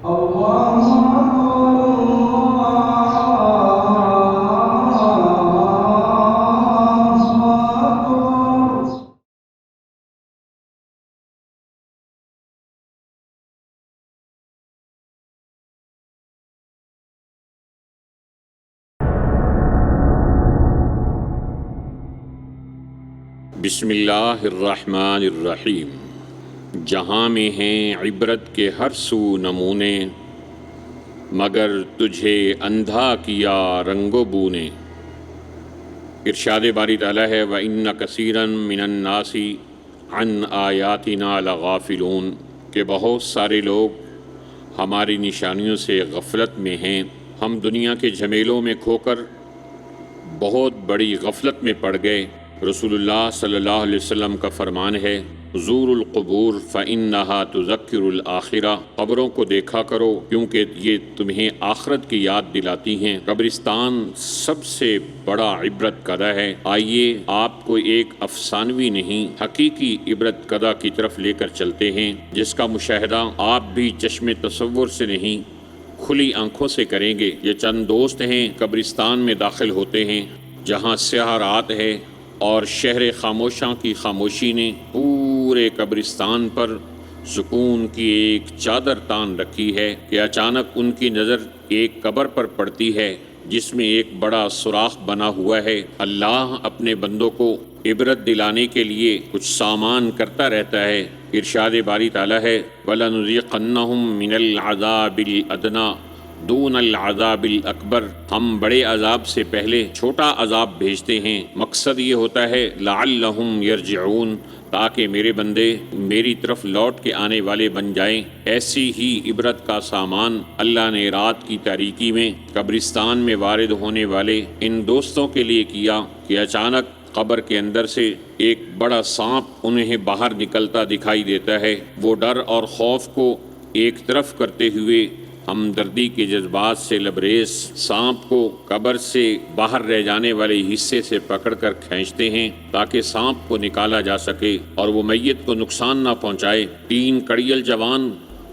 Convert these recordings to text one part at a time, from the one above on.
بسم اللہ الرحمن الرحیم۔ جہاں میں ہیں عبرت کے ہر سو نمونے، مگر تجھے اندھا کیا رنگ و بو نے۔ ارشاد باری تعالیٰ ہے وَإِنَّ كَثِيرًا مِّنَ النَّاسِ عَنْ آیاتنا لغافلون، کہ بہت سارے لوگ ہماری نشانیوں سے غفلت میں ہیں۔ ہم دنیا کے جھمیلوں میں کھو کر بہت بڑی غفلت میں پڑ گئے۔ رسول اللہ صلی اللہ علیہ وسلم کا فرمان ہے زور القبور فإنہا تذکر الآخرہ، قبروں کو دیکھا کرو کیونکہ یہ تمہیں آخرت کی یاد دلاتی ہیں۔ قبرستان سب سے بڑا عبرت کدہ ہے۔ آئیے آپ کو ایک افسانوی نہیں حقیقی عبرت کدہ کی طرف لے کر چلتے ہیں، جس کا مشاہدہ آپ بھی چشم تصور سے نہیں کھلی آنکھوں سے کریں گے۔ یہ چند دوست ہیں، قبرستان میں داخل ہوتے ہیں جہاں سیاہ رات ہے اور شہر خاموشاں کی خاموشی نے پورے قبرستان پر سکون کی ایک چادر تان رکھی ہے کہ اچانک ان کی نظر ایک قبر پر پڑتی ہے جس میں ایک بڑا سوراخ بنا ہوا ہے۔ اللہ اپنے بندوں کو عبرت دلانے کے لیے کچھ سامان کرتا رہتا ہے۔ ارشاد باری تعالیٰ ہے وَلَنُذِيقَنَّهُم مِّنَ الْعَذَابِ الْأَدْنَىٰ دون العذاب الاکبر، ہم بڑے عذاب سے پہلے چھوٹا عذاب بھیجتے ہیں۔ مقصد یہ ہوتا ہے لعلہم یرجعون، تاکہ میرے بندے میری طرف لوٹ کے آنے والے بن جائیں۔ ایسی ہی عبرت کا سامان اللہ نے رات کی تاریکی میں قبرستان میں وارد ہونے والے ان دوستوں کے لیے کیا کہ اچانک قبر کے اندر سے ایک بڑا سانپ انہیں باہر نکلتا دکھائی دیتا ہے۔ وہ ڈر اور خوف کو ایک طرف کرتے ہوئے ہمدردی کے جذبات سے لبریز سانپ کو قبر سے باہر رہ جانے والے حصے سے پکڑ کر کھینچتے ہیں تاکہ سانپ کو نکالا جا سکے اور وہ میت کو نقصان نہ پہنچائے۔ 3 کڑیل جوان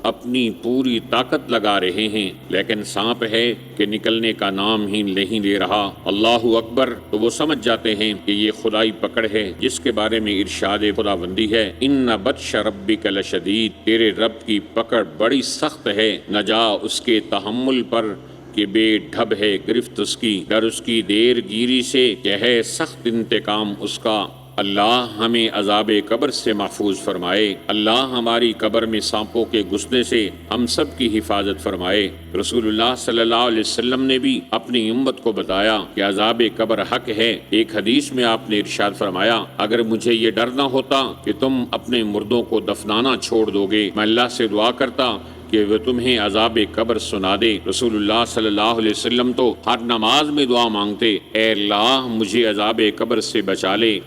اپنی پوری طاقت لگا رہے ہیں لیکن سانپ ہے کہ نکلنے کا نام ہی نہیں لے رہا۔ اللہ اکبر! تو وہ سمجھ جاتے ہیں کہ یہ خدائی پکڑ ہے جس کے بارے میں ارشاد خداوندی ہے ان بطش ربک لشدید، تیرے رب کی پکڑ بڑی سخت ہے، نہ جا اس کے تحمل پر کہ بے ڈھب ہے گرفت اس کی، ڈر اس کی دیر گیری سے کہ ہے سخت انتقام اس کا۔ اللہ ہمیں عذاب قبر سے محفوظ فرمائے۔ اللہ ہماری قبر میں سانپوں کے گھسنے سے ہم سب کی حفاظت فرمائے۔ رسول اللہ صلی اللہ علیہ وسلم نے بھی اپنی امت کو بتایا کہ عذاب قبر حق ہے۔ ایک حدیث میں آپ نے ارشاد فرمایا اگر مجھے یہ ڈر نہ ہوتا کہ تم اپنے مردوں کو دفنانا چھوڑ دو گے، میں اللہ سے دعا کرتا کہ وہ تمہیں عذاب قبر سنا دے۔ رسول اللہ صلی اللہ علیہ وسلم تو ہر نماز میں دعا مانگتے اے اللہ مجھے عذاب قبر سے بچا لے۔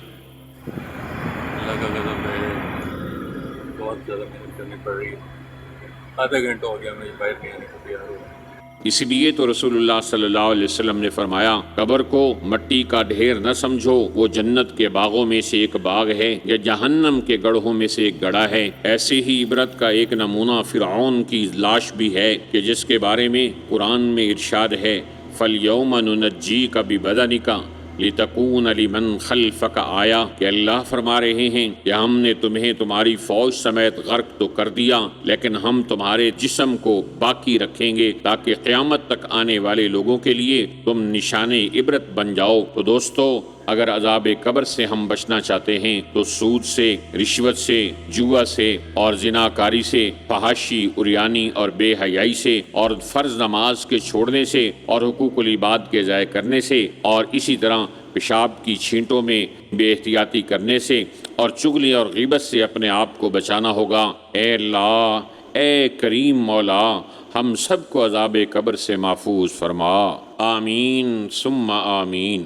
اللہ کا غضب ہے، بہت زیادہ محنت کرنی پڑ رہی ہے۔ آدھا گھنٹہ ہو گیا مجھے باہر نہیں آنے کو تیار ہو۔ اس لیے تو رسول اللہ صلی اللہ علیہ وسلم نے فرمایا قبر کو مٹی کا ڈھیر نہ سمجھو، وہ جنت کے باغوں میں سے ایک باغ ہے یا جہنم کے گڑھوں میں سے ایک گڑھا ہے۔ ایسے ہی عبرت کا ایک نمونہ فرعون کی لاش بھی ہے کہ جس کے بارے میں قرآن میں ارشاد ہے فَالْيَوْمَ نُنَجِّيكَ بِبَدَنِكَ لِتَكُونَ لِمَنْ خَلْفَكَ آیا کہ اللہ فرما رہے ہیں کہ ہم نے تمہیں تمہاری فوج سمیت غرق تو کر دیا لیکن ہم تمہارے جسم کو باقی رکھیں گے تاکہ قیامت تک آنے والے لوگوں کے لیے تم نشان عبرت بن جاؤ۔ تو دوستو اگر عذاب قبر سے ہم بچنا چاہتے ہیں تو سود سے، رشوت سے، جوا سے اور زناکاری سے، فحاشی، عریانی اور بے حیائی سے اور فرض نماز کے چھوڑنے سے اور حقوق العباد کے ضائع کرنے سے اور اسی طرح پیشاب کی چھینٹوں میں بے احتیاطی کرنے سے اور چغلی اور غیبت سے اپنے آپ کو بچانا ہوگا۔ اے اللہ، اے کریم مولا، ہم سب کو عذاب قبر سے محفوظ فرما۔ آمین ثم آمین۔